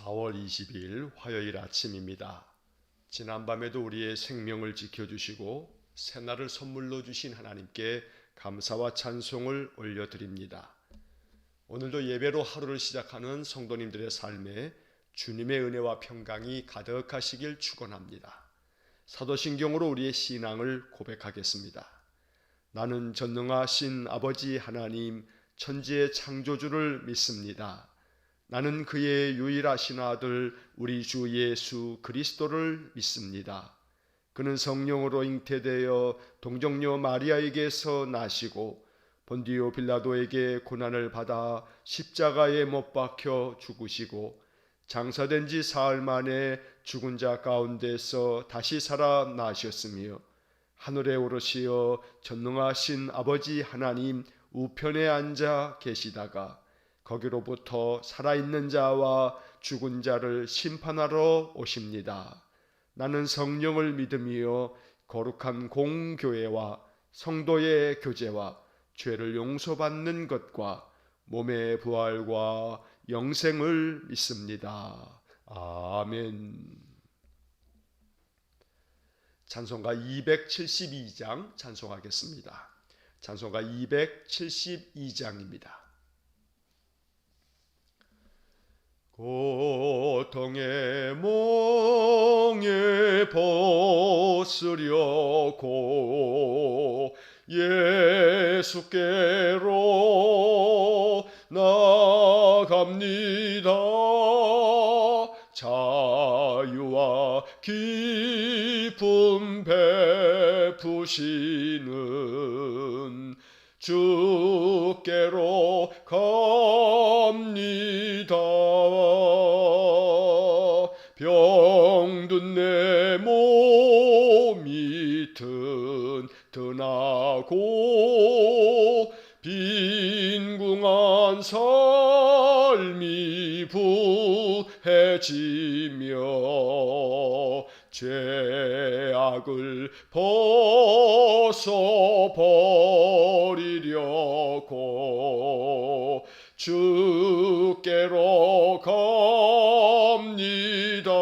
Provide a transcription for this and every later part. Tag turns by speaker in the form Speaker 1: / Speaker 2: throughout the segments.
Speaker 1: 4월 20일 화요일 아침입니다. 지난밤에도 우리의 생명을 지켜주시고 새날을 선물로 주신 하나님께 감사와 찬송을 올려드립니다. 오늘도 예배로 하루를 시작하는 성도님들의 삶에 주님의 은혜와 평강이 가득하시길 축원합니다. 사도신경으로 우리의 신앙을 고백하겠습니다. 나는 전능하신 아버지 하나님 천지의 창조주를 믿습니다. 나는 그의 유일하신 아들 우리 주 예수 그리스도를 믿습니다. 그는 성령으로 잉태되어 동정녀 마리아에게서 나시고 본디오 빌라도에게 고난을 받아 십자가에 못 박혀 죽으시고 장사된 지 사흘 만에 죽은 자 가운데서 다시 살아나셨으며 하늘에 오르시어 전능하신 아버지 하나님 우편에 앉아 계시다가 거기로부터 살아있는 자와 죽은 자를 심판하러 오십니다. 나는 성령을 믿으며 거룩한 공교회와 성도의 교제와 죄를 용서받는 것과 몸의 부활과 영생을 믿습니다. 아멘. 찬송가 272장 찬송하겠습니다. 찬송가 272장입니다. 고통의 몽에 벗으려고 예수께로 나갑니다. 자유와 기쁨 베푸시는 주께로 갑니다. 병든 내 몸이 튼튼하고 빈궁한 삶이 부해지며 죄악을 벗어버리려고 주께로 갑니다.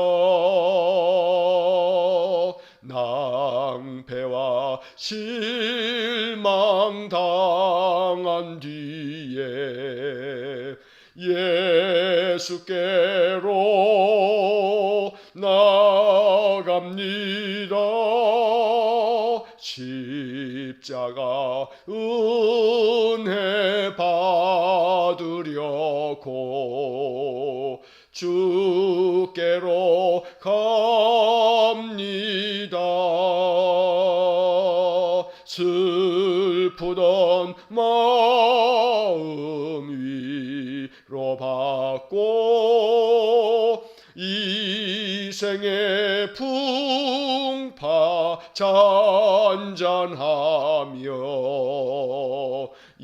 Speaker 1: 낭패와 실망 당한 뒤에 예수께로 나갑니다. 십자가 은혜 받으려고 주께로 갑니다. 슬프던 마음 위로받고 이 생의 풍파 잔잔하며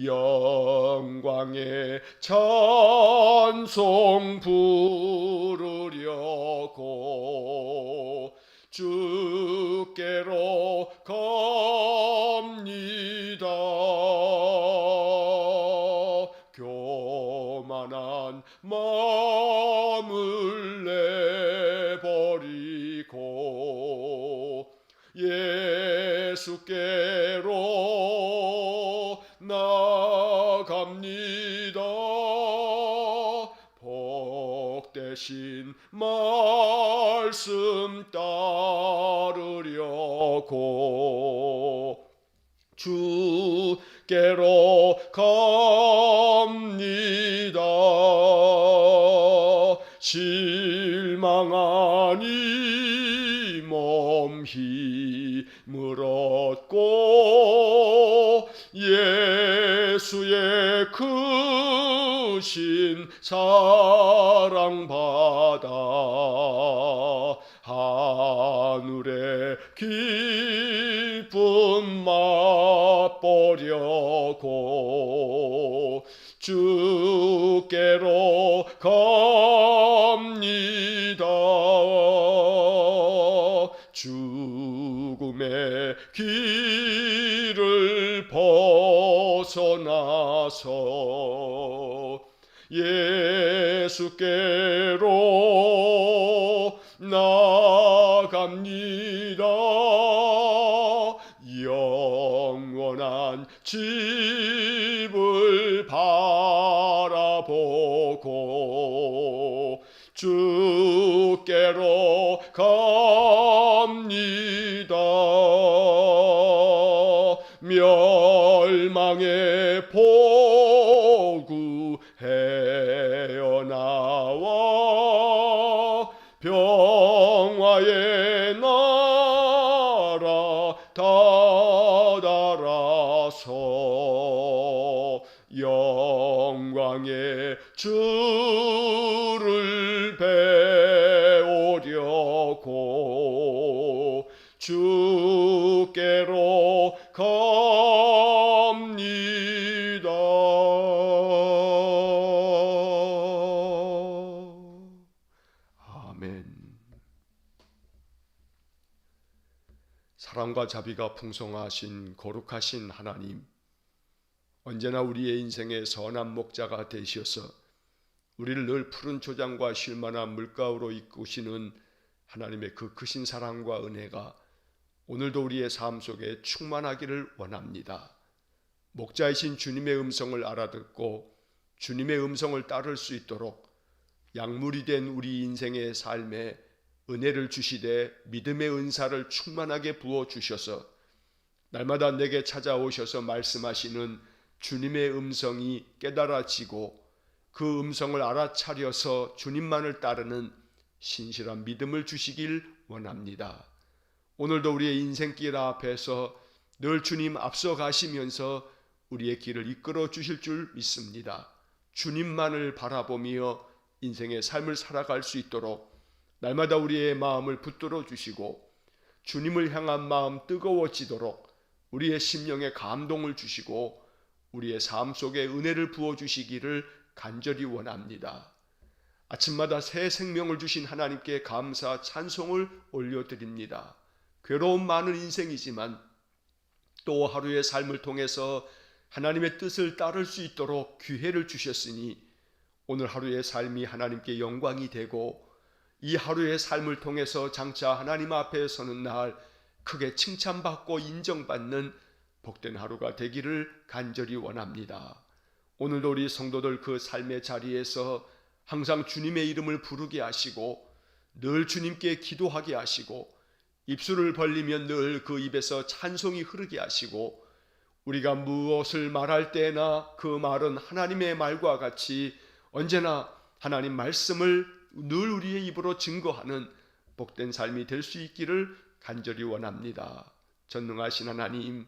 Speaker 1: 영광의 찬송 부르려고 주께로 갑니다. 교만한 마음을 내버리고 예수께로 나갑니다. 복되신 말씀 따르려고 주께로 갑니다. 실망한 이 몸 힘을 얻고 예수의 크신 사랑 받아 하늘의 기쁨 맛보려고 주께로 갑니다. 죽음의 길을 벗어나서 예수께로 나갑니다. 영원한 집을 바라보고 주께로 갑니다. 멸망의 포구 헤어나와 평화의 나라 다다라서 영광의 주를 배우려고 주께로 갑니다. 아멘. 사랑과 자비가 풍성하신 거룩하신 하나님, 언제나 우리의 인생의 선한 목자가 되셔서 우리를 늘 푸른 초장과 쉴만한 물가로 이끄시는 하나님의 그 크신 사랑과 은혜가 오늘도 우리의 삶 속에 충만하기를 원합니다. 목자이신 주님의 음성을 알아듣고 주님의 음성을 따를 수 있도록 약물이 된 우리 인생의 삶에 은혜를 주시되 믿음의 은사를 충만하게 부어주셔서 날마다 내게 찾아오셔서 말씀하시는 주님의 음성이 깨달아지고 그 음성을 알아차려서 주님만을 따르는 신실한 믿음을 주시길 원합니다. 오늘도 우리의 인생길 앞에서 늘 주님 앞서 가시면서 우리의 길을 이끌어 주실 줄 믿습니다. 주님만을 바라보며 인생의 삶을 살아갈 수 있도록 날마다 우리의 마음을 붙들어 주시고 주님을 향한 마음 뜨거워지도록 우리의 심령에 감동을 주시고 우리의 삶 속에 은혜를 부어주시기를 간절히 원합니다. 아침마다 새 생명을 주신 하나님께 감사 찬송을 올려드립니다. 괴로운 많은 인생이지만 또 하루의 삶을 통해서 하나님의 뜻을 따를 수 있도록 기회를 주셨으니 오늘 하루의 삶이 하나님께 영광이 되고 이 하루의 삶을 통해서 장차 하나님 앞에 서는 날 크게 칭찬받고 인정받는 복된 하루가 되기를 간절히 원합니다. 오늘도 우리 성도들 그 삶의 자리에서 항상 주님의 이름을 부르게 하시고 늘 주님께 기도하게 하시고 입술을 벌리면 늘 그 입에서 찬송이 흐르게 하시고 우리가 무엇을 말할 때나 그 말은 하나님의 말과 같이 언제나 하나님 말씀을 늘 우리의 입으로 증거하는 복된 삶이 될 수 있기를 간절히 원합니다. 전능하신 하나님,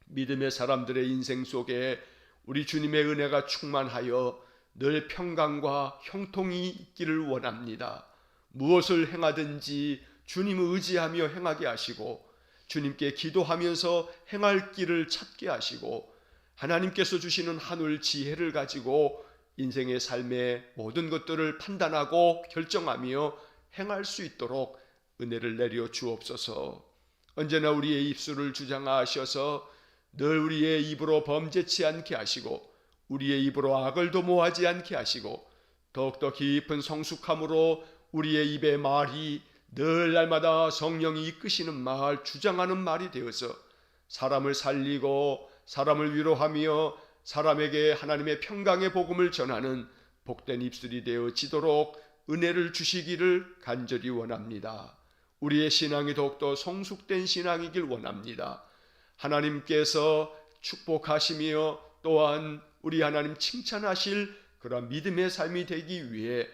Speaker 1: 믿음의 사람들의 인생 속에 우리 주님의 은혜가 충만하여 늘 평강과 형통이 있기를 원합니다. 무엇을 행하든지 주님을 의지하며 행하게 하시고 주님께 기도하면서 행할 길을 찾게 하시고 하나님께서 주시는 하늘 지혜를 가지고 인생의 삶의 모든 것들을 판단하고 결정하며 행할 수 있도록 은혜를 내려 주옵소서. 언제나 우리의 입술을 주장하셔서 늘 우리의 입으로 범죄치 않게 하시고 우리의 입으로 악을 도모하지 않게 하시고 더욱더 깊은 성숙함으로 우리의 입의 말이 늘 날마다 성령이 이끄시는 말, 주장하는 말이 되어서 사람을 살리고 사람을 위로하며 사람에게 하나님의 평강의 복음을 전하는 복된 입술이 되어지도록 은혜를 주시기를 간절히 원합니다. 우리의 신앙이 더욱더 성숙된 신앙이길 원합니다. 하나님께서 축복하시며 또한 우리 하나님 칭찬하실 그런 믿음의 삶이 되기 위해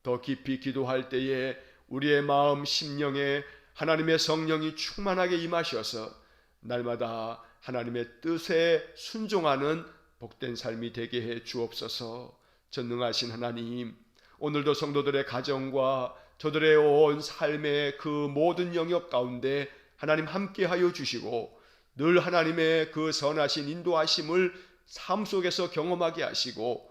Speaker 1: 더 깊이 기도할 때에 우리의 마음 심령에 하나님의 성령이 충만하게 임하셔서 날마다 하나님의 뜻에 순종하는 복된 삶이 되게 해 주옵소서. 전능하신 하나님, 오늘도 성도들의 가정과 저들의 온 삶의 그 모든 영역 가운데 하나님 함께하여 주시고 늘 하나님의 그 선하신 인도하심을 삶 속에서 경험하게 하시고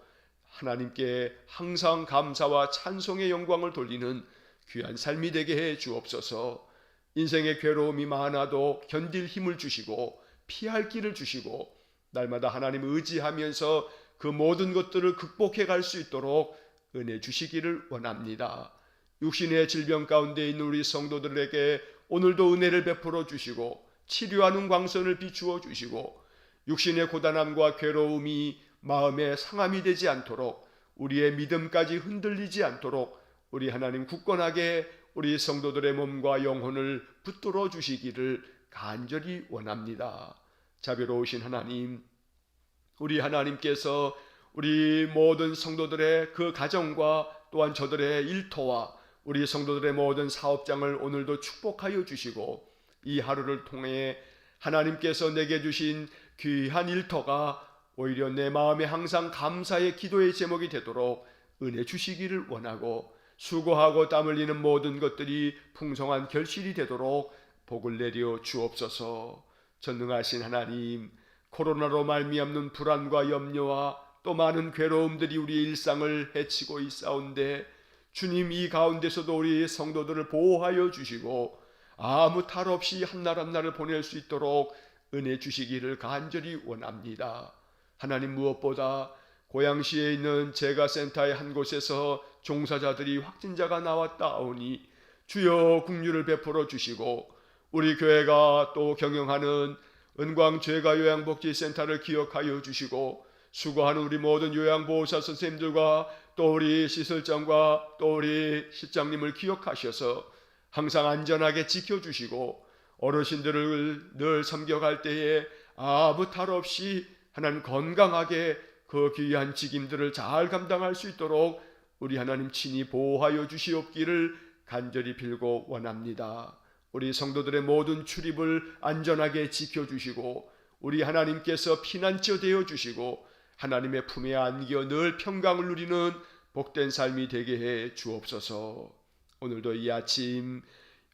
Speaker 1: 하나님께 항상 감사와 찬송의 영광을 돌리는 귀한 삶이 되게 해 주옵소서. 인생의 괴로움이 많아도 견딜 힘을 주시고 피할 길을 주시고 날마다 하나님을 의지하면서 그 모든 것들을 극복해 갈 수 있도록 은혜 주시기를 원합니다. 육신의 질병 가운데 있는 우리 성도들에게 오늘도 은혜를 베풀어 주시고 치료하는 광선을 비추어 주시고 육신의 고단함과 괴로움이 마음의 상함이 되지 않도록 우리의 믿음까지 흔들리지 않도록 우리 하나님 굳건하게 우리 성도들의 몸과 영혼을 붙들어 주시기를 간절히 원합니다. 자비로우신 하나님, 우리 하나님께서 우리 모든 성도들의 그 가정과 또한 저들의 일터와 우리 성도들의 모든 사업장을 오늘도 축복하여 주시고 이 하루를 통해 하나님께서 내게 주신 귀한 일터가 오히려 내 마음에 항상 감사의 기도의 제목이 되도록 은혜 주시기를 원하고 수고하고 땀 흘리는 모든 것들이 풍성한 결실이 되도록 복을 내려 주옵소서. 전능하신 하나님, 코로나로 말미암는 불안과 염려와 또 많은 괴로움들이 우리의 일상을 해치고 있사온데 주님 이 가운데서도 우리 성도들을 보호하여 주시고 아무 탈 없이 한 날 한 날을 보낼 수 있도록 은혜 주시기를 간절히 원합니다. 하나님, 무엇보다 고양시에 있는 재가센터의 한 곳에서 종사자들이 확진자가 나왔다오니 주여 긍휼을 베풀어 주시고 우리 교회가 또 경영하는 은광 재가요양복지센터를 기억하여 주시고 수고하는 우리 모든 요양보호사 선생님들과 또 우리 시설장과 또 우리 실장님을 기억하셔서 항상 안전하게 지켜주시고 어르신들을 늘 섬겨갈 때에 아무 탈 없이 하나님 건강하게 그 귀한 직임들을 잘 감당할 수 있도록 우리 하나님 친히 보호하여 주시옵기를 간절히 빌고 원합니다. 우리 성도들의 모든 출입을 안전하게 지켜주시고 우리 하나님께서 피난처 되어 주시고 하나님의 품에 안겨 늘 평강을 누리는 복된 삶이 되게 해 주옵소서. 오늘도 이 아침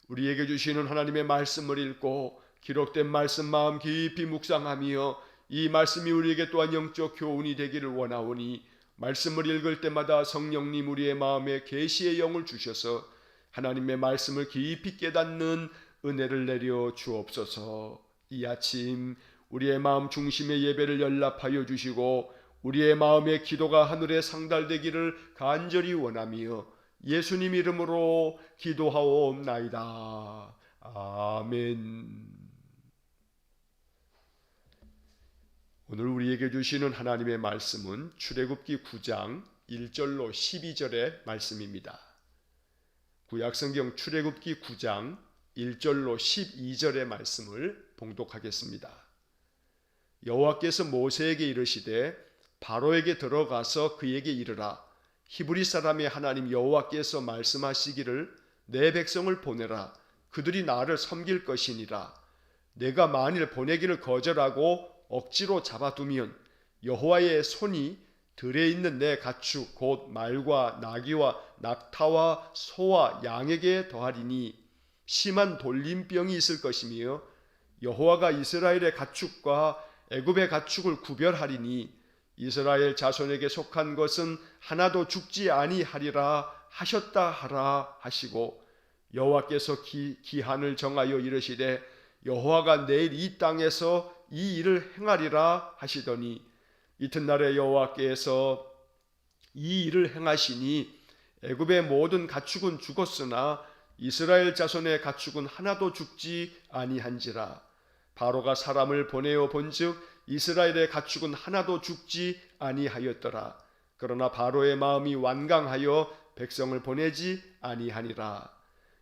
Speaker 1: 우리에게 주시는 하나님의 말씀을 읽고 기록된 말씀 마음 깊이 묵상하며 이 말씀이 우리에게 또한 영적 교훈이 되기를 원하오니 말씀을 읽을 때마다 성령님 우리의 마음에 계시의 영을 주셔서 하나님의 말씀을 깊이 깨닫는 은혜를 내려 주옵소서. 이 아침 우리의 마음 중심의 예배를 연락하여 주시고 우리의 마음의 기도가 하늘에 상달되기를 간절히 원하며 예수님 이름으로 기도하옵나이다. 아멘. 오늘 우리에게 주시는 하나님의 말씀은 출애굽기 9장 1절로 12절의 말씀입니다. 구약성경 출애굽기 9장 1절로 12절의 말씀을 봉독하겠습니다. 여호와께서 모세에게 이르시되 바로에게 들어가서 그에게 이르라. 히브리 사람의 하나님 여호와께서 말씀하시기를 내 백성을 보내라. 그들이 나를 섬길 것이니라. 내가 만일 보내기를 거절하고 억지로 잡아두면 여호와의 손이 들에 있는 내 가축 곧 말과 나귀와 낙타와 소와 양에게 더하리니 심한 돌림병이 있을 것이며 여호와가 이스라엘의 가축과 애굽의 가축을 구별하리니 이스라엘 자손에게 속한 것은 하나도 죽지 아니하리라 하셨다 하라 하시고 여호와께서 기한을 정하여 이르시되 여호와가 내일 이 땅에서 이 일을 행하리라 하시더니 이튿날에 여호와께서 이 일을 행하시니 애굽의 모든 가축은 죽었으나 이스라엘 자손의 가축은 하나도 죽지 아니한지라. 바로가 사람을 보내어 본즉 이스라엘의 가축은 하나도 죽지 아니하였더라. 그러나 바로의 마음이 완강하여 백성을 보내지 아니하니라.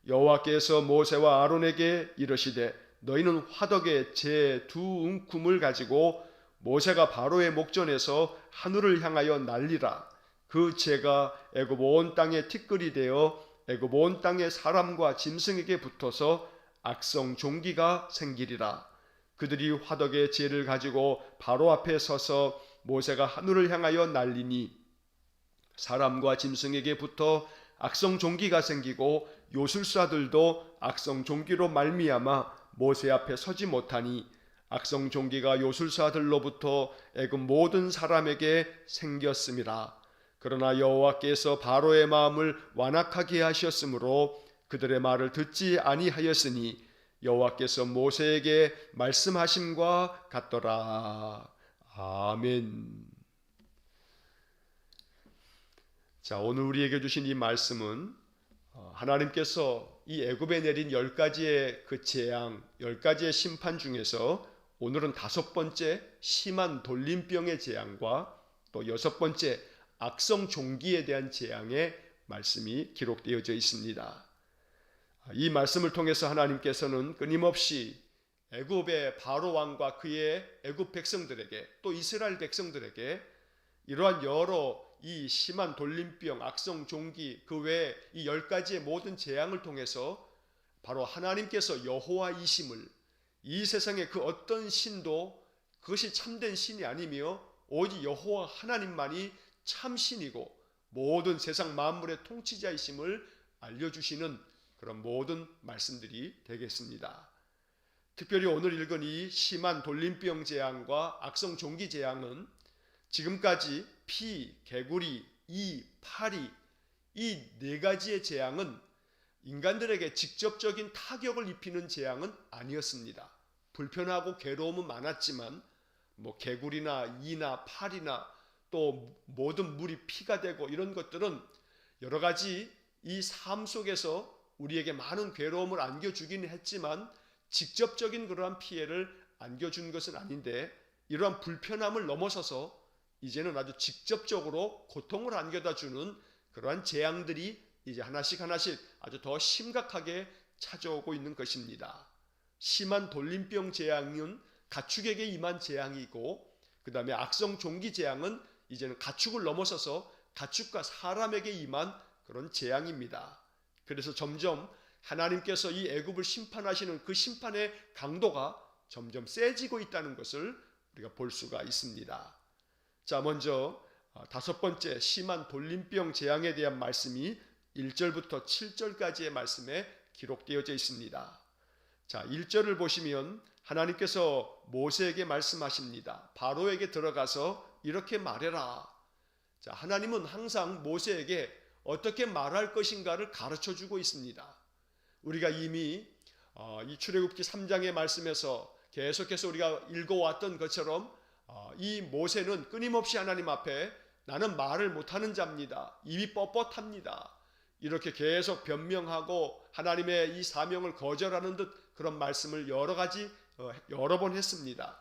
Speaker 1: 여호와께서 모세와 아론에게 이르시되 너희는 화덕에 재 두 움큼을 가지고 모세가 바로의 목전에서 하늘을 향하여 날리라. 그 재가 애굽 온 땅에 티끌이 되어 애굽 온 땅의 사람과 짐승에게 붙어서 악성 종기가 생기리라. 그들이 화덕의 재를 가지고 바로 앞에 서서 모세가 하늘을 향하여 날리니 사람과 짐승에게 붙어 악성 종기가 생기고 요술사들도 악성 종기로 말미암아 모세 앞에 서지 못하니 악성 종기가 요술사들로부터 애굽 모든 사람에게 생겼음이라. 그러나 여호와께서 바로의 마음을 완악하게 하셨으므로 그들의 말을 듣지 아니하였으니 여호와께서 모세에게 말씀하심과 같더라. 아멘. 자, 오늘 우리에게 주신 이 말씀은 하나님께서 이 애굽에 내린 10가지의 그 재앙, 10가지의 심판 중에서 오늘은 5번째 심한 돌림병의 재앙과 또 6번째 악성 종기에 대한 재앙의 말씀이 기록되어져 있습니다. 이 말씀을 통해서 하나님께서는 끊임없이 애굽의 바로 왕과 그의 애굽 백성들에게 또 이스라엘 백성들에게 이러한 여러 이 심한 돌림병, 악성 종기 그 외에 이 10가지의 모든 재앙을 통해서 바로 하나님께서 여호와이심을, 이 세상의 그 어떤 신도 그것이 참된 신이 아니며 오직 여호와 하나님만이 참신이고 모든 세상 만물의 통치자이심을 알려주시는 그런 모든 말씀들이 되겠습니다. 특별히 오늘 읽은 이 심한 돌림병 재앙과 악성 종기 재앙은 지금까지 피, 개구리, 이, 파리 이 4가지의 재앙은 인간들에게 직접적인 타격을 입히는 재앙은 아니었습니다. 불편하고 괴로움은 많았지만 개구리나 이나 파리나 또 모든 물이 피가 되고 이런 것들은 여러 가지 이 삶 속에서 우리에게 많은 괴로움을 안겨주긴 했지만 직접적인 그러한 피해를 안겨준 것은 아닌데 이러한 불편함을 넘어서서 이제는 아주 직접적으로 고통을 안겨다 주는 그러한 재앙들이 이제 하나씩 아주 더 심각하게 찾아오고 있는 것입니다. 심한 돌림병 재앙은 가축에게 임한 재앙이고 그 다음에 악성 종기 재앙은 이제는 가축을 넘어서서 가축과 사람에게 임한 그런 재앙입니다. 그래서 점점 하나님께서 이 애굽을 심판하시는 그 심판의 강도가 점점 세지고 있다는 것을 우리가 볼 수가 있습니다. 자, 먼저 5번째 심한 돌림병 재앙에 대한 말씀이 1절부터 7절까지의 말씀에 기록되어져 있습니다. 자, 1절을 보시면 하나님께서 모세에게 말씀하십니다. 바로에게 들어가서 이렇게 말해라. 자, 하나님은 항상 모세에게 어떻게 말할 것인가를 가르쳐주고 있습니다. 우리가 이미 이 출애굽기 3장의 말씀에서 계속해서 우리가 읽어왔던 것처럼 이 모세는 끊임없이 하나님 앞에 나는 말을 못하는 자입니다. 입이 뻣뻣합니다. 이렇게 계속 변명하고 하나님의 이 사명을 거절하는 듯 그런 말씀을 여러 번 했습니다.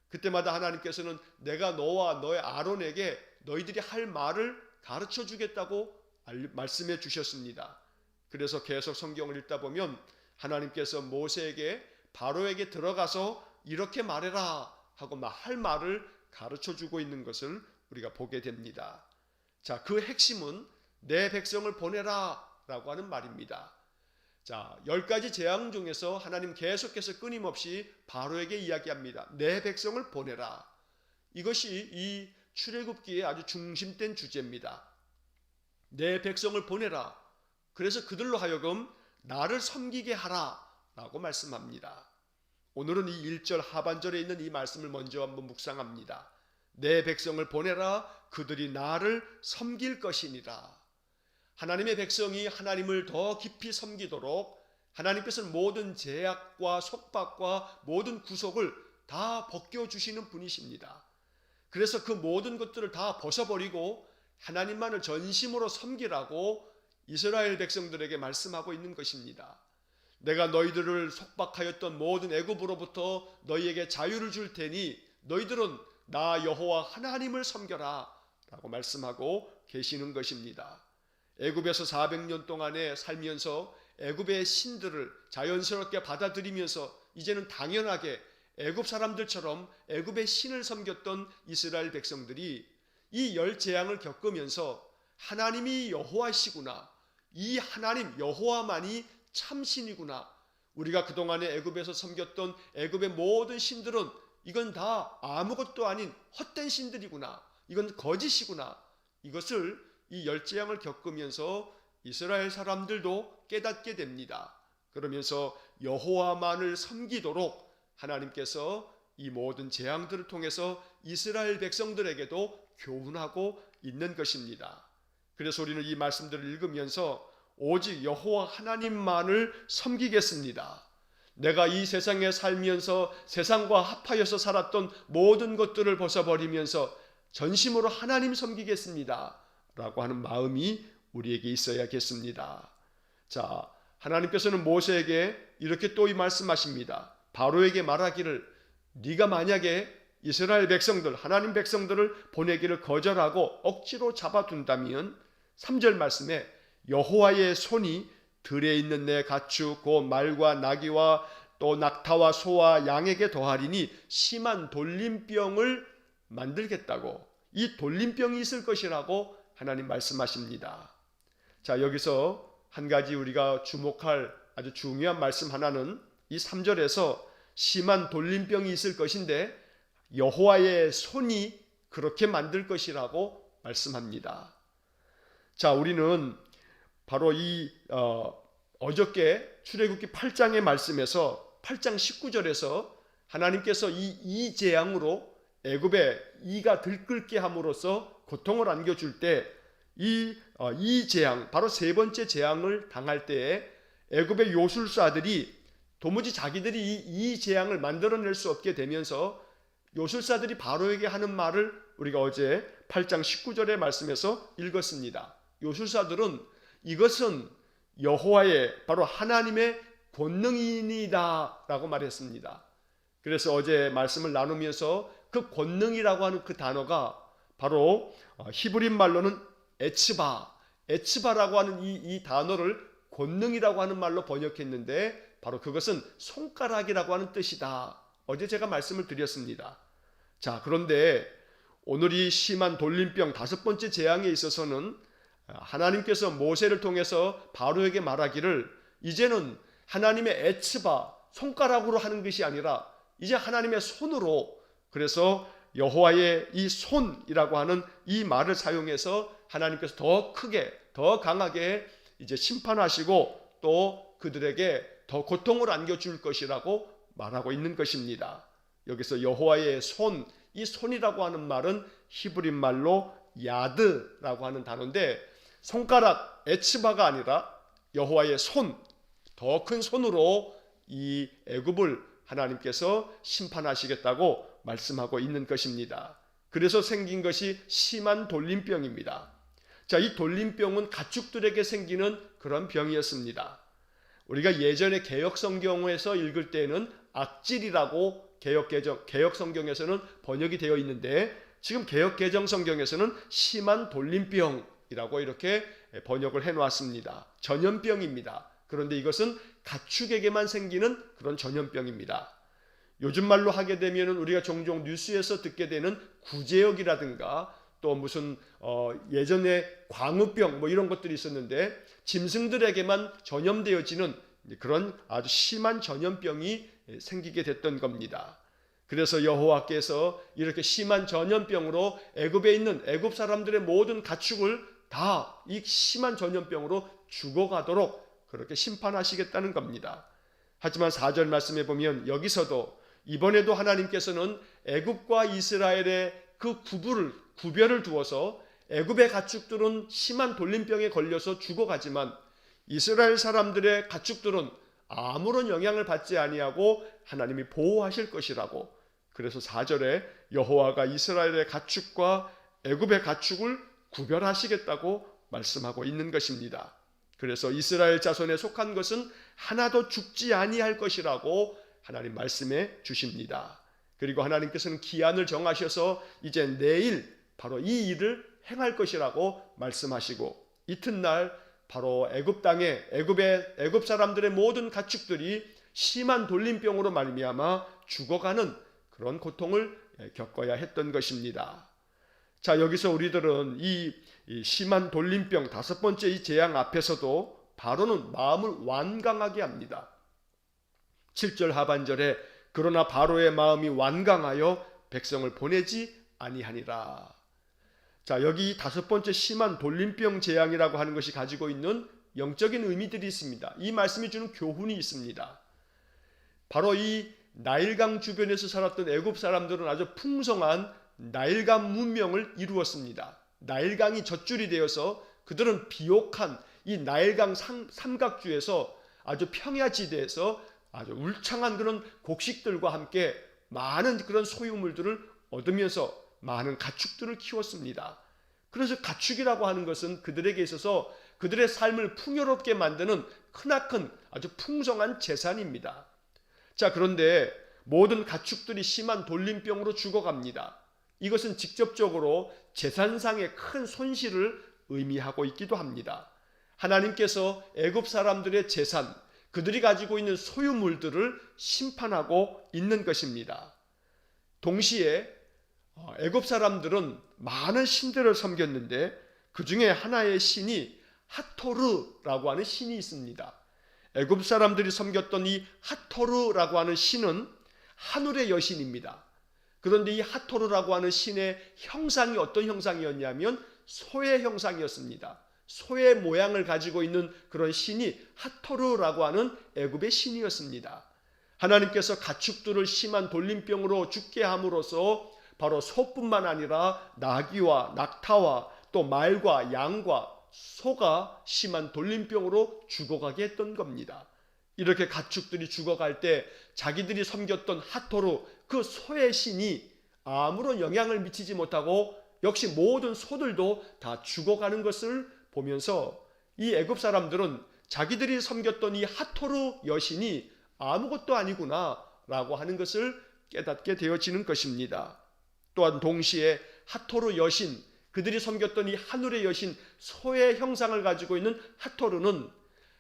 Speaker 1: 그때마다 하나님께서는 내가 너와 너의 아론에게 너희들이 할 말을 가르쳐 주겠다고 말씀해 주셨습니다. 그래서 계속 성경을 읽다 보면 하나님께서 모세에게 바로에게 들어가서 이렇게 말해라 하고 할 말을 가르쳐 주고 있는 것을 우리가 보게 됩니다. 자, 그 핵심은 내 백성을 보내라 라고 하는 말입니다. 자, 10가지 재앙 중에서 하나님 계속해서 끊임없이 바로에게 이야기합니다. 내 백성을 보내라. 이것이 이 출애굽기의 아주 중심된 주제입니다. 내 백성을 보내라. 그래서 그들로 하여금 나를 섬기게 하라 라고 말씀합니다. 오늘은 이 1절 하반절에 있는 이 말씀을 먼저 한번 묵상합니다. 내 백성을 보내라. 그들이 나를 섬길 것이니라. 하나님의 백성이 하나님을 더 깊이 섬기도록 하나님께서는 모든 제약과 속박과 모든 구속을 다 벗겨주시는 분이십니다. 그래서 그 모든 것들을 다 벗어버리고 하나님만을 전심으로 섬기라고 이스라엘 백성들에게 말씀하고 있는 것입니다. 내가 너희들을 속박하였던 모든 애굽으로부터 너희에게 자유를 줄 테니 너희들은 나 여호와 하나님을 섬겨라 라고 말씀하고 계시는 것입니다. 애굽에서 400년 동안에 살면서 애굽의 신들을 자연스럽게 받아들이면서 이제는 당연하게 애굽 사람들처럼 애굽의 신을 섬겼던 이스라엘 백성들이 이 10재앙을 겪으면서 하나님이 여호와시구나, 이 하나님 여호와만이 참신이구나, 우리가 그동안에 애굽에서 섬겼던 애굽의 모든 신들은 이건 다 아무것도 아닌 헛된 신들이구나, 이건 거짓이구나, 이것을 이 10재앙을 겪으면서 이스라엘 사람들도 깨닫게 됩니다. 그러면서 여호와만을 섬기도록 하나님께서 이 모든 재앙들을 통해서 이스라엘 백성들에게도 교훈하고 있는 것입니다. 그래서 우리는 이 말씀들을 읽으면서 오직 여호와 하나님만을 섬기겠습니다. 내가 이 세상에 살면서 세상과 합하여서 살았던 모든 것들을 벗어버리면서 전심으로 하나님 섬기겠습니다 라고 하는 마음이 우리에게 있어야겠습니다. 자, 하나님께서는 모세에게 이렇게 또 말씀하십니다. 바로에게 말하기를 네가 만약에 이스라엘 백성들, 하나님 백성들을 보내기를 거절하고 억지로 잡아둔다면 3절 말씀에 여호와의 손이 들에 있는 내 가축 곧 말과 나귀와 또 낙타와 소와 양에게 더하리니 심한 돌림병을 만들겠다고, 이 돌림병이 있을 것이라고 하나님 말씀하십니다. 자, 여기서 한 가지 우리가 주목할 아주 중요한 말씀 하나는 이 3절에서 심한 돌림병이 있을 것인데 여호와의 손이 그렇게 만들 것이라고 말씀합니다. 자, 우리는 바로 이 어저께 출애굽기 8장의 말씀에서 8장 19절에서 하나님께서 이 재앙으로 애굽에 이가 들끓게 함으로써 고통을 안겨줄 때 이 재앙, 바로 세 번째 재앙을 당할 때에 애굽의 요술사들이 도무지 자기들이 이 재앙을 만들어낼 수 없게 되면서 요술사들이 바로에게 하는 말을 우리가 어제 8장 19절의 말씀에서 읽었습니다. 요술사들은 이것은 여호와의, 바로 하나님의 권능이니이다 라고 말했습니다. 그래서 어제 말씀을 나누면서 그 권능이라고 하는 그 단어가 바로 히브리 말로는 에츠바라고 하는 이 단어를 권능이라고 하는 말로 번역했는데 바로 그것은 손가락이라고 하는 뜻이다. 어제 제가 말씀을 드렸습니다. 자, 그런데 오늘 이 심한 돌림병 5번째 재앙에 있어서는 하나님께서 모세를 통해서 바로에게 말하기를 이제는 하나님의 에츠바, 손가락으로 하는 것이 아니라 이제 하나님의 손으로, 그래서 여호와의 이 손이라고 하는 이 말을 사용해서 하나님께서 더 크게, 더 강하게 이제 심판하시고 또 그들에게 더 고통을 안겨줄 것이라고 말하고 있는 것입니다. 여기서 여호와의 손, 이 손이라고 하는 말은 히브리 말로 야드라고 하는 단어인데 손가락, 에츠바가 아니라 여호와의 손, 더 큰 손으로 이 애굽을 하나님께서 심판하시겠다고 말씀하고 있는 것입니다. 그래서 생긴 것이 심한 돌림병입니다. 자, 이 돌림병은 가축들에게 생기는 그런 병이었습니다. 우리가 예전에 개역 성경에서 읽을 때는 악질이라고 개역 성경에서는 번역이 되어 있는데 지금 개역 개정 성경에서는 심한 돌림병이라고 이렇게 번역을 해 놓았습니다. 전염병입니다. 그런데 이것은 가축에게만 생기는 그런 전염병입니다. 요즘 말로 하게 되면 우리가 종종 뉴스에서 듣게 되는 구제역이라든가 또 무슨 예전에 광우병 뭐 이런 것들이 있었는데 짐승들에게만 전염되어지는 그런 아주 심한 전염병이 생기게 됐던 겁니다. 그래서 여호와께서 이렇게 심한 전염병으로 애굽에 있는 애굽 사람들의 모든 가축을 다 이 심한 전염병으로 죽어가도록 그렇게 심판하시겠다는 겁니다. 하지만 4절 말씀에 보면 여기서도 이번에도 하나님께서는 애굽과 이스라엘의 그 구별을 두어서 애굽의 가축들은 심한 돌림병에 걸려서 죽어가지만 이스라엘 사람들의 가축들은 아무런 영향을 받지 아니하고 하나님이 보호하실 것이라고, 그래서 4절에 여호와가 이스라엘의 가축과 애굽의 가축을 구별하시겠다고 말씀하고 있는 것입니다. 그래서 이스라엘 자손에 속한 것은 하나도 죽지 아니할 것이라고 하나님 말씀해 주십니다. 그리고 하나님께서는 기한을 정하셔서 이제 내일 바로 이 일을 행할 것이라고 말씀하시고 이튿날 바로 애굽 땅에 애굽 사람들의 모든 가축들이 심한 돌림병으로 말미암아 죽어가는 그런 고통을 겪어야 했던 것입니다. 자, 여기서 우리들은 이 심한 돌림병 5번째 이 재앙 앞에서도 바로는 마음을 완강하게 합니다. 7절 하반절에 그러나 바로의 마음이 완강하여 백성을 보내지 아니하니라. 자, 여기 5번째 심한 돌림병 재앙이라고 하는 것이 가지고 있는 영적인 의미들이 있습니다. 이 말씀이 주는 교훈이 있습니다. 바로 이 나일강 주변에서 살았던 애굽 사람들은 아주 풍성한 나일강 문명을 이루었습니다. 나일강이 젖줄이 되어서 그들은 비옥한 이 나일강 삼각주에서 아주 평야지대에서 아주 울창한 그런 곡식들과 함께 많은 그런 소유물들을 얻으면서 많은 가축들을 키웠습니다. 그래서 가축이라고 하는 것은 그들에게 있어서 그들의 삶을 풍요롭게 만드는 크나큰 아주 풍성한 재산입니다. 자, 그런데 모든 가축들이 심한 돌림병으로 죽어갑니다. 이것은 직접적으로 재산상의 큰 손실을 의미하고 있기도 합니다. 하나님께서 애굽 사람들의 재산, 그들이 가지고 있는 소유물들을 심판하고 있는 것입니다. 동시에 애굽 사람들은 많은 신들을 섬겼는데 그 중에 하나의 신이 하토르라고 하는 신이 있습니다. 애굽 사람들이 섬겼던 이 하토르라고 하는 신은 하늘의 여신입니다. 그런데 이 하토르라고 하는 신의 형상이 어떤 형상이었냐면 소의 형상이었습니다. 소의 모양을 가지고 있는 그런 신이 하토르라고 하는 애굽의 신이었습니다. 하나님께서 가축들을 심한 돌림병으로 죽게 함으로써 바로 소뿐만 아니라 나귀와 낙타와 또 말과 양과 소가 심한 돌림병으로 죽어가게 했던 겁니다. 이렇게 가축들이 죽어갈 때 자기들이 섬겼던 하토르, 그 소의 신이 아무런 영향을 미치지 못하고 역시 모든 소들도 다 죽어가는 것을 보면서 이 애굽 사람들은 자기들이 섬겼던 이 하토르 여신이 아무것도 아니구나 라고 하는 것을 깨닫게 되어지는 것입니다. 또한 동시에 하토르 여신, 그들이 섬겼던 이 하늘의 여신 소의 형상을 가지고 있는 하토르는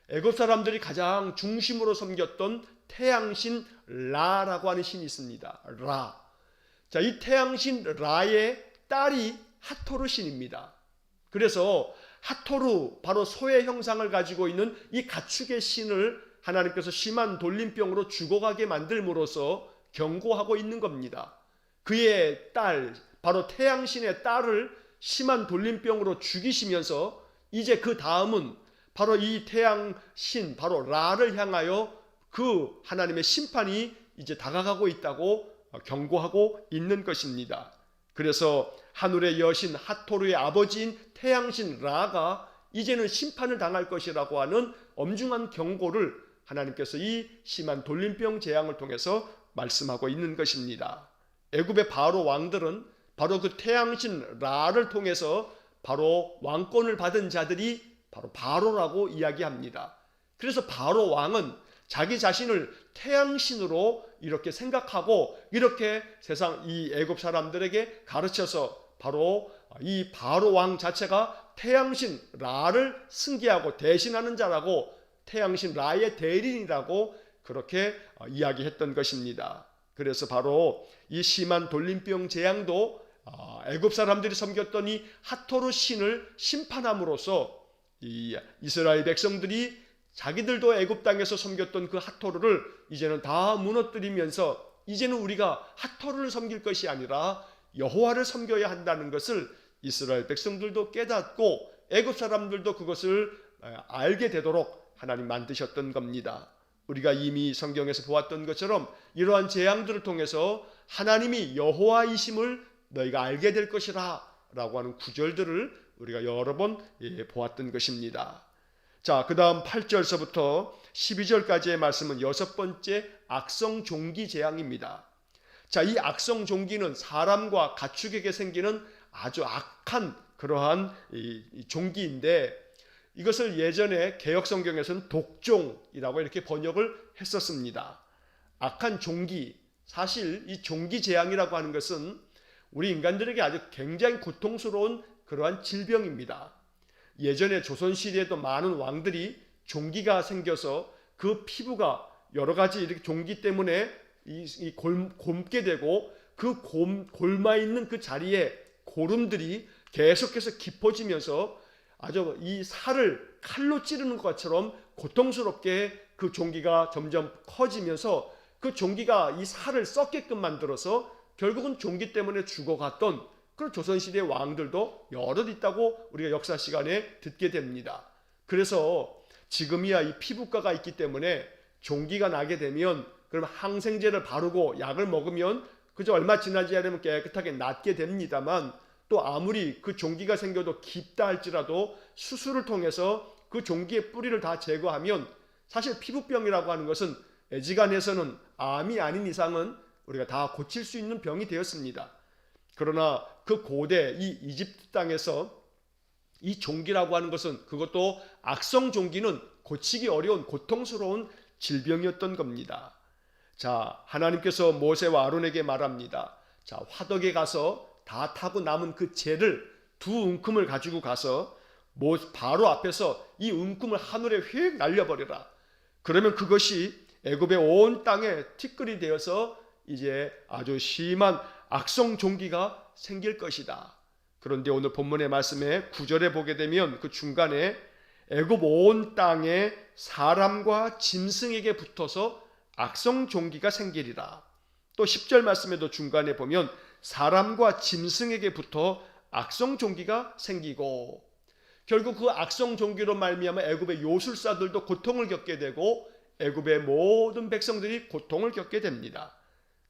Speaker 1: 애굽 사람들이 가장 중심으로 섬겼던 태양신 라라고 하는 신이 있습니다. 라. 자, 이 태양신 라의 딸이 하토르 신입니다. 그래서 하토르, 바로 소의 형상을 가지고 있는 이 가축의 신을 하나님께서 심한 돌림병으로 죽어가게 만들므로써 경고하고 있는 겁니다. 그의 딸, 바로 태양신의 딸을 심한 돌림병으로 죽이시면서 이제 그 다음은 바로 이 태양신, 바로 라를 향하여 그 하나님의 심판이 이제 다가가고 있다고 경고하고 있는 것입니다. 그래서 하늘의 여신 하토르의 아버지인 태양신 라가 이제는 심판을 당할 것이라고 하는 엄중한 경고를 하나님께서 이 심한 돌림병 재앙을 통해서 말씀하고 있는 것입니다. 애굽의 바로 왕들은 바로 그 태양신 라를 통해서 바로 왕권을 받은 자들이 바로 바로라고 이야기합니다. 그래서 바로 왕은 자기 자신을 태양신으로 이렇게 생각하고 이렇게 세상 이 애굽 사람들에게 가르쳐서 바로 이 바로 왕 자체가 태양신 라를 승계하고 대신하는 자라고, 태양신 라의 대리인이라고 그렇게 이야기했던 것입니다. 그래서 바로 이 심한 돌림병 재앙도 애굽 사람들이 섬겼던 이 하토르 신을 심판함으로써 이 이스라엘 백성들이 자기들도 애굽 땅에서 섬겼던 그 하토르를 이제는 다 무너뜨리면서 이제는 우리가 하토르를 섬길 것이 아니라 여호와를 섬겨야 한다는 것을 이스라엘 백성들도 깨닫고 애굽 사람들도 그것을 알게 되도록 하나님 만드셨던 겁니다. 우리가 이미 성경에서 보았던 것처럼 이러한 재앙들을 통해서 하나님이 여호와이심을 너희가 알게 될 것이라 라고 하는 구절들을 우리가 여러 번 보았던 것입니다. 자, 그 다음 8절서부터 12절까지의 말씀은 여섯 번째 악성 종기 재앙입니다. 자, 이 악성 종기는 사람과 가축에게 생기는 아주 악한 그러한 이 종기인데, 이것을 예전에 개역성경에서는 독종이라고 이렇게 번역을 했었습니다. 악한 종기, 사실 이 종기 재앙이라고 하는 것은 우리 인간들에게 아주 굉장히 고통스러운 그러한 질병입니다. 예전에 조선시대에도 많은 왕들이 종기가 생겨서 그 피부가 여러 가지 이렇게 종기 때문에 곪게 되고 그 곪아 있는 그 자리에 고름들이 계속해서 깊어지면서 아주 이 살을 칼로 찌르는 것처럼 고통스럽게 그 종기가 점점 커지면서 그 종기가 이 살을 썩게끔 만들어서 결국은 종기 때문에 죽어갔던 그런 조선시대 왕들도 여럿 있다고 우리가 역사 시간에 듣게 됩니다. 그래서 지금이야 이 피부과가 있기 때문에 종기가 나게 되면 그럼 항생제를 바르고 약을 먹으면 그저 얼마 지나지 않으면 깨끗하게 낫게 됩니다만, 또 아무리 그 종기가 생겨도 깊다 할지라도 수술을 통해서 그 종기의 뿌리를 다 제거하면 사실 피부병이라고 하는 것은 애지간해서는 암이 아닌 이상은 우리가 다 고칠 수 있는 병이 되었습니다. 그러나 그 고대 이 이집트 땅에서 이 종기라고 하는 것은, 그것도 악성 종기는 고치기 어려운 고통스러운 질병이었던 겁니다. 자, 하나님께서 모세와 아론에게 말합니다. 자, 화덕에 가서 다 타고 남은 그 재를, 두 움큼을 가지고 가서 바로 앞에서 이 움큼을 하늘에 휙 날려버려라. 그러면 그것이 애굽의 온 땅에 티끌이 되어서 이제 아주 심한 악성 종기가 생길 것이다. 그런데 오늘 본문의 말씀에 9절에 보게 되면 그 중간에 애굽 온 땅에 사람과 짐승에게 붙어서 악성 종기가 생기리라. 또 10절 말씀에도 중간에 보면 사람과 짐승에게 붙어 악성 종기가 생기고, 결국 그 악성 종기로 말미암아 애굽의 요술사들도 고통을 겪게 되고 애굽의 모든 백성들이 고통을 겪게 됩니다.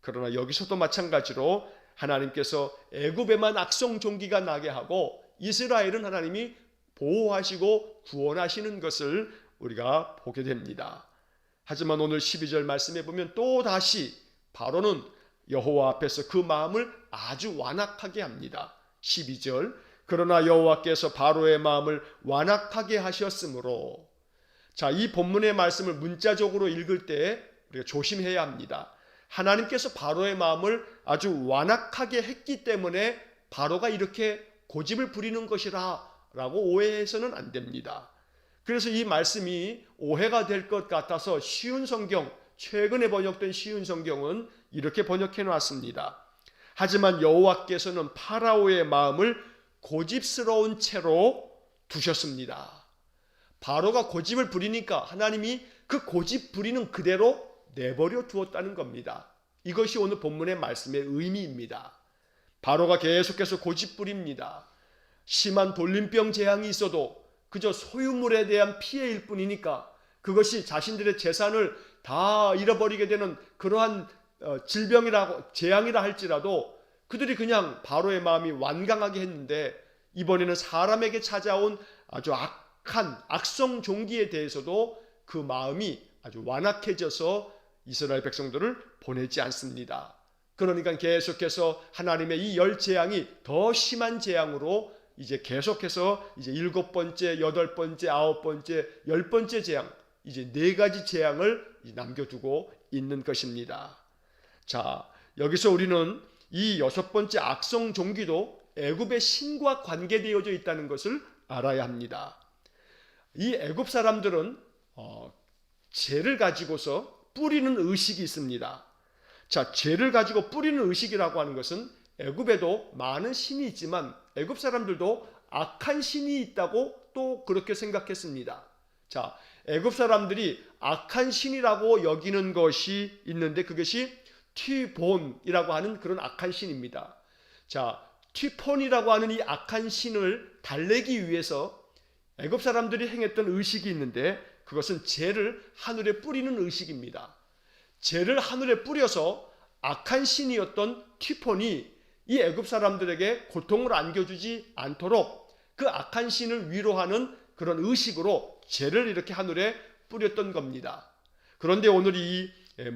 Speaker 1: 그러나 여기서도 마찬가지로 하나님께서 애굽에만 악성 종기가 나게 하고 이스라엘은 하나님이 보호하시고 구원하시는 것을 우리가 보게 됩니다. 하지만 오늘 12절 말씀에 보면 또 다시 바로는 여호와 앞에서 그 마음을 아주 완악하게 합니다. 12절, 그러나 여호와께서 바로의 마음을 완악하게 하셨으므로. 자, 이 본문의 말씀을 문자적으로 읽을 때 우리가 조심해야 합니다. 하나님께서 바로의 마음을 아주 완악하게 했기 때문에 바로가 이렇게 고집을 부리는 것이라 라고 오해해서는 안 됩니다. 그래서 이 말씀이 오해가 될 것 같아서 쉬운 성경, 최근에 번역된 쉬운 성경은 이렇게 번역해 놨습니다. 하지만 여호와께서는 파라오의 마음을 고집스러운 채로 두셨습니다. 바로가 고집을 부리니까 하나님이 그 고집 부리는 그대로 내버려 두었다는 겁니다. 이것이 오늘 본문의 말씀의 의미입니다. 바로가 계속해서 고집 부립니다. 심한 돌림병 재앙이 있어도 그저 소유물에 대한 피해일 뿐이니까, 그것이 자신들의 재산을 다 잃어버리게 되는 그러한 질병이라고 재앙이라 할지라도 그들이 그냥 바로의 마음이 완강하게 했는데, 이번에는 사람에게 찾아온 아주 악한 악성 종기에 대해서도 그 마음이 아주 완악해져서 이스라엘 백성들을 보내지 않습니다. 그러니까 계속해서 하나님의 이 열 재앙이 더 심한 재앙으로 이제 계속해서 이제 7번째, 8번째, 9번째, 10번째 재앙, 이제 4가지 재앙을 남겨두고 있는 것입니다. 자, 여기서 우리는 이 6번째 악성 종기도 애굽의 신과 관계되어져 있다는 것을 알아야 합니다. 이 애굽 사람들은 재를 가지고서 뿌리는 의식이 있습니다. 자, 재를 가지고 뿌리는 의식이라고 하는 것은 애굽에도 많은 신이 있지만 애굽 사람들도 악한 신이 있다고 또 그렇게 생각했습니다. 자, 애굽 사람들이 악한 신이라고 여기는 것이 있는데 그것이 튀본이라고 하는 그런 악한 신입니다. 자, 튀폰이라고 하는 이 악한 신을 달래기 위해서 애굽 사람들이 행했던 의식이 있는데 그것은 재를 하늘에 뿌리는 의식입니다. 재를 하늘에 뿌려서 악한 신이었던 튀폰이 이 애굽 사람들에게 고통을 안겨주지 않도록 그 악한 신을 위로하는 그런 의식으로 재를 이렇게 하늘에 뿌렸던 겁니다. 그런데 오늘 이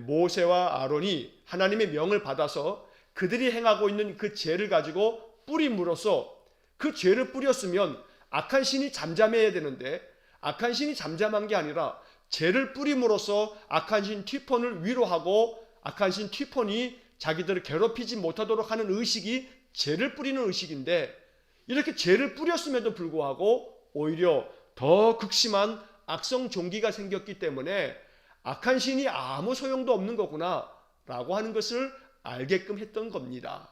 Speaker 1: 모세와 아론이 하나님의 명을 받아서 그들이 행하고 있는 그 재를 가지고 뿌림으로써, 그 죄를 뿌렸으면 악한 신이 잠잠해야 되는데 악한 신이 잠잠한 게 아니라 죄를 뿌림으로써 악한 신 튀폰을 위로하고 악한 신 튀폰이 자기들을 괴롭히지 못하도록 하는 의식이 죄를 뿌리는 의식인데, 이렇게 죄를 뿌렸음에도 불구하고 오히려 더 극심한 악성 종기가 생겼기 때문에 악한 신이 아무 소용도 없는 거구나 라고 하는 것을 알게끔 했던 겁니다.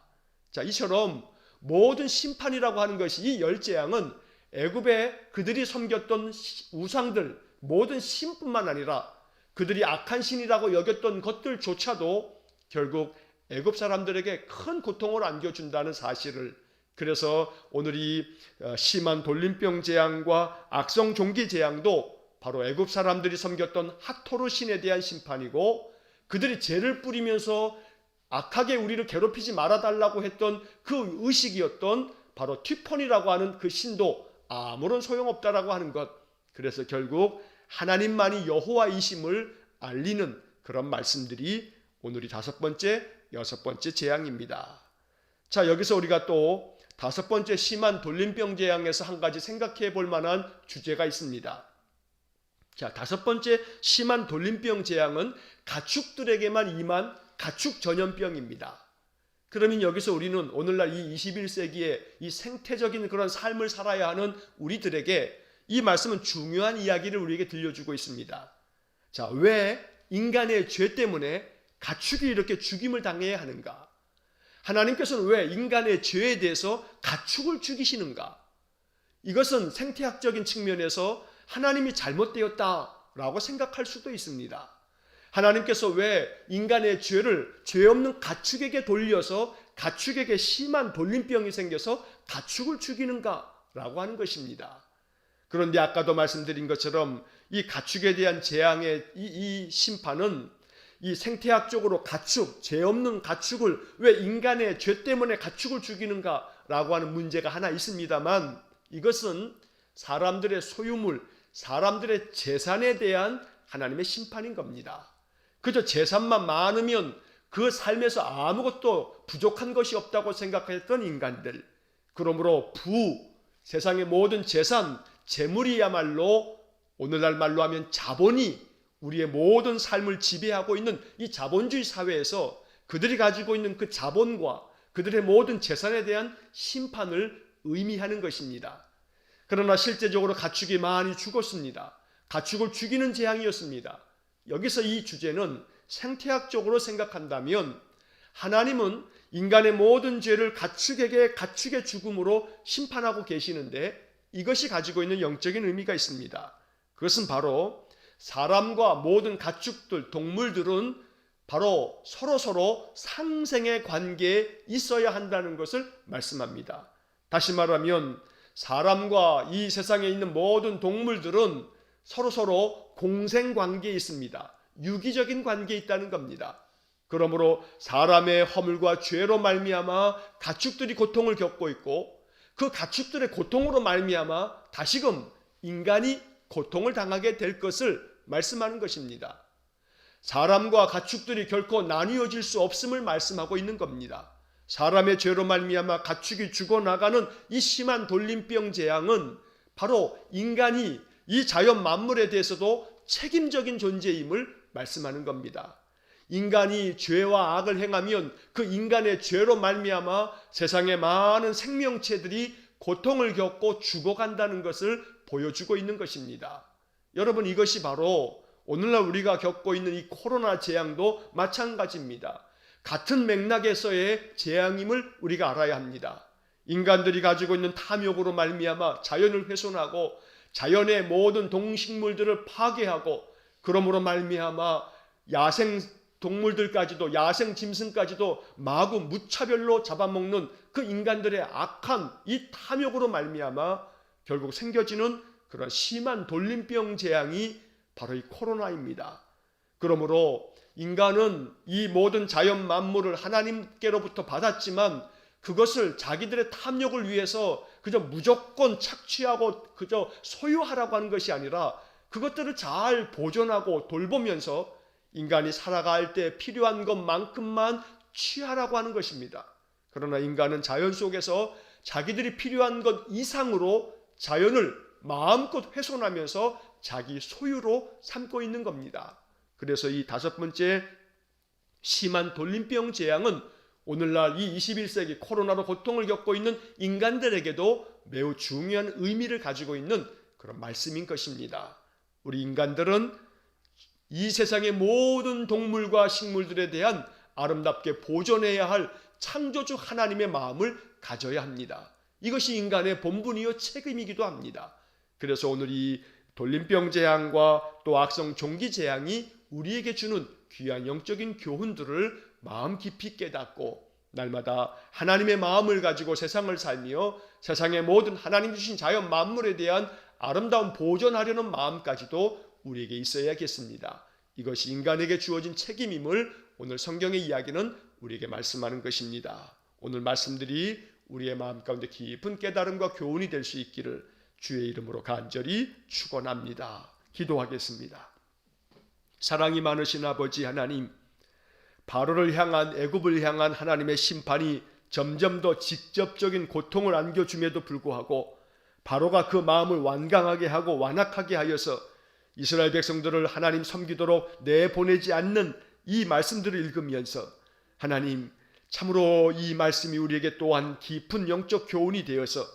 Speaker 1: 자, 이처럼 모든 심판이라고 하는 것이, 이 열 재앙은 애굽에 그들이 섬겼던 우상들, 모든 신뿐만 아니라 그들이 악한 신이라고 여겼던 것들조차도 결국 애굽 사람들에게 큰 고통을 안겨준다는 사실을, 그래서 오늘 이 심한 돌림병 재앙과 악성 종기 재앙도 바로 애굽 사람들이 섬겼던 하토르 신에 대한 심판이고, 그들이 죄를 뿌리면서 악하게 우리를 괴롭히지 말아달라고 했던 그 의식이었던 바로 튀폰이라고 하는 그 신도 아무런 소용없다라고 하는 것. 그래서 결국 하나님만이 여호와이심을 알리는 그런 말씀들이 오늘이 5번째, 6번째 재앙입니다. 자, 여기서 우리가 또 다섯 번째 심한 돌림병 재앙에서 한 가지 생각해 볼 만한 주제가 있습니다. 자, 다섯 번째 심한 돌림병 재앙은 가축들에게만 임한 가축 전염병입니다. 그러면 여기서 우리는 오늘날 이 21세기에 이 생태적인 그런 삶을 살아야 하는 우리들에게 이 말씀은 중요한 이야기를 우리에게 들려주고 있습니다. 자, 왜 인간의 죄 때문에 가축이 이렇게 죽임을 당해야 하는가? 하나님께서는 왜 인간의 죄에 대해서 가축을 죽이시는가? 이것은 생태학적인 측면에서 하나님이 잘못되었다라고 생각할 수도 있습니다. 하나님께서 왜 인간의 죄를 죄 없는 가축에게 돌려서 가축에게 심한 돌림병이 생겨서 가축을 죽이는가라고 하는 것입니다. 그런데 아까도 말씀드린 것처럼 이 가축에 대한 재앙의 이 심판은 이 생태학적으로 가축, 죄 없는 가축을 왜 인간의 죄 때문에 가축을 죽이는가라고 하는 문제가 하나 있습니다만, 이것은 사람들의 소유물, 사람들의 재산에 대한 하나님의 심판인 겁니다. 그저 재산만 많으면 그 삶에서 아무것도 부족한 것이 없다고 생각했던 인간들, 그러므로 세상의 모든 재산, 재물이야말로 오늘날 말로 하면 자본이 우리의 모든 삶을 지배하고 있는 이 자본주의 사회에서 그들이 가지고 있는 그 자본과 그들의 모든 재산에 대한 심판을 의미하는 것입니다. 그러나 실제적으로 가축이 많이 죽었습니다. 가축을 죽이는 재앙이었습니다. 여기서 이 주제는 생태학적으로 생각한다면 하나님은 인간의 모든 죄를 가축의 죽음으로 심판하고 계시는데, 이것이 가지고 있는 영적인 의미가 있습니다. 그것은 바로 사람과 모든 가축들, 동물들은 바로 서로 상생의 관계에 있어야 한다는 것을 말씀합니다. 다시 말하면 사람과 이 세상에 있는 모든 동물들은 서로 공생 관계에 있습니다. 유기적인 관계에 있다는 겁니다. 그러므로 사람의 허물과 죄로 말미암아 가축들이 고통을 겪고 있고, 그 가축들의 고통으로 말미암아 다시금 인간이 고통을 당하게 될 것을 말씀하는 것입니다. 사람과 가축들이 결코 나뉘어질 수 없음을 말씀하고 있는 겁니다. 사람의 죄로 말미암아 가축이 죽어나가는 이 심한 돌림병 재앙은 바로 인간이 이 자연 만물에 대해서도 책임적인 존재임을 말씀하는 겁니다. 인간이 죄와 악을 행하면 그 인간의 죄로 말미암아 세상의 많은 생명체들이 고통을 겪고 죽어간다는 것을 보여주고 있는 것입니다. 여러분, 이것이 바로 오늘날 우리가 겪고 있는 이 코로나 재앙도 마찬가지입니다. 같은 맥락에서의 재앙임을 우리가 알아야 합니다. 인간들이 가지고 있는 탐욕으로 말미암아 자연을 훼손하고 자연의 모든 동식물들을 파괴하고, 그러므로 말미암아 야생 동물들까지도, 야생 짐승까지도 마구 무차별로 잡아먹는 그 인간들의 악한 이 탐욕으로 말미암아 결국 생겨지는 그런 심한 돌림병 재앙이 바로 이 코로나입니다. 그러므로 인간은 이 모든 자연 만물을 하나님께로부터 받았지만 그것을 자기들의 탐욕을 위해서 그저 무조건 착취하고 그저 소유하라고 하는 것이 아니라 그것들을 잘 보존하고 돌보면서 인간이 살아갈 때 필요한 것만큼만 취하라고 하는 것입니다. 그러나 인간은 자연 속에서 자기들이 필요한 것 이상으로 자연을 마음껏 훼손하면서 자기 소유로 삼고 있는 겁니다. 그래서 이 다섯 번째 심한 돌림병 재앙은 오늘날 이 21세기 코로나로 고통을 겪고 있는 인간들에게도 매우 중요한 의미를 가지고 있는 그런 말씀인 것입니다. 우리 인간들은 이 세상의 모든 동물과 식물들에 대한 아름답게 보존해야 할 창조주 하나님의 마음을 가져야 합니다. 이것이 인간의 본분이요 책임이기도 합니다. 그래서 오늘 이 돌림병 재앙과 또 악성 종기 재앙이 우리에게 주는 귀한 영적인 교훈들을 마음 깊이 깨닫고 날마다 하나님의 마음을 가지고 세상을 살며 세상의 모든 하나님 주신 자연 만물에 대한 아름다운 보존하려는 마음까지도 우리에게 있어야겠습니다. 이것이 인간에게 주어진 책임임을 오늘 성경의 이야기는 우리에게 말씀하는 것입니다. 오늘 말씀들이 우리의 마음 가운데 깊은 깨달음과 교훈이 될 수 있기를 주의 이름으로 간절히 축원합니다. 기도하겠습니다. 사랑이 많으신 아버지 하나님, 바로를 향한 애굽을 향한 하나님의 심판이 점점 더 직접적인 고통을 안겨줌에도 불구하고 바로가 그 마음을 완강하게 하고 완악하게 하여서 이스라엘 백성들을 하나님 섬기도록 내보내지 않는 이 말씀들을 읽으면서 하나님, 참으로 이 말씀이 우리에게 또한 깊은 영적 교훈이 되어서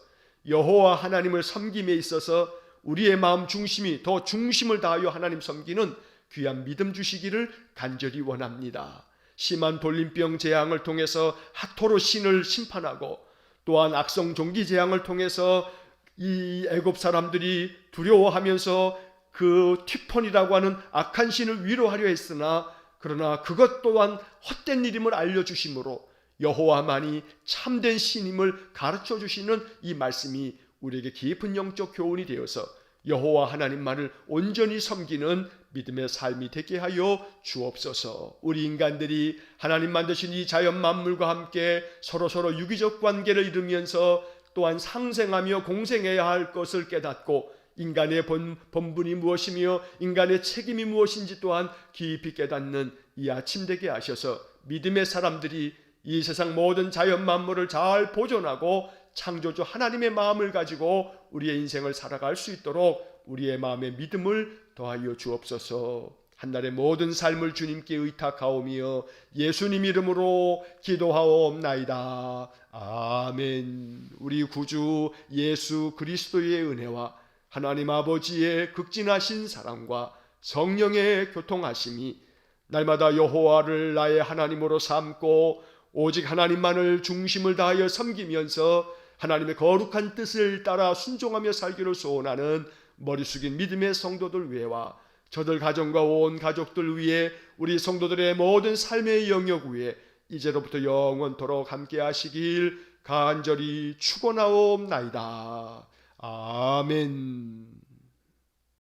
Speaker 1: 여호와 하나님을 섬김에 있어서 우리의 마음 중심이 더 중심을 다하여 하나님 섬기는 귀한 믿음 주시기를 간절히 원합니다. 심한 돌림병 재앙을 통해서 학토로 신을 심판하고 또한 악성 종기 재앙을 통해서 이 애굽 사람들이 두려워하면서 그 티폰이라고 하는 악한 신을 위로하려 했으나 그러나 그것 또한 헛된 일임을 알려주심으로 여호와만이 참된 신임을 가르쳐 주시는 이 말씀이 우리에게 깊은 영적 교훈이 되어서 여호와 하나님만을 온전히 섬기는 믿음의 삶이 되게 하여 주옵소서. 우리 인간들이 하나님 만드신 이 자연 만물과 함께 서로 유기적 관계를 이루면서 또한 상생하며 공생해야 할 것을 깨닫고 인간의 본분이 무엇이며 인간의 책임이 무엇인지 또한 깊이 깨닫는 이 아침 되게 하셔서 믿음의 사람들이 이 세상 모든 자연 만물을 잘 보존하고 창조주 하나님의 마음을 가지고 우리의 인생을 살아갈 수 있도록 우리의 마음의 믿음을 더하여 주옵소서. 한날의 모든 삶을 주님께 의탁하오며 예수님 이름으로 기도하옵나이다. 아멘. 우리 구주 예수 그리스도의 은혜와 하나님 아버지의 극진하신 사랑과 성령의 교통하심이 날마다 여호와를 나의 하나님으로 삼고 오직 하나님만을 중심을 다하여 섬기면서 하나님의 거룩한 뜻을 따라 순종하며 살기를 소원하는 머리 숙인 믿음의 성도들 위에와 저들 가정과 온 가족들 위에 우리 성도들의 모든 삶의 영역 위에 이제로부터 영원토록 함께 하시길 간절히 축원하옵나이다. 아멘.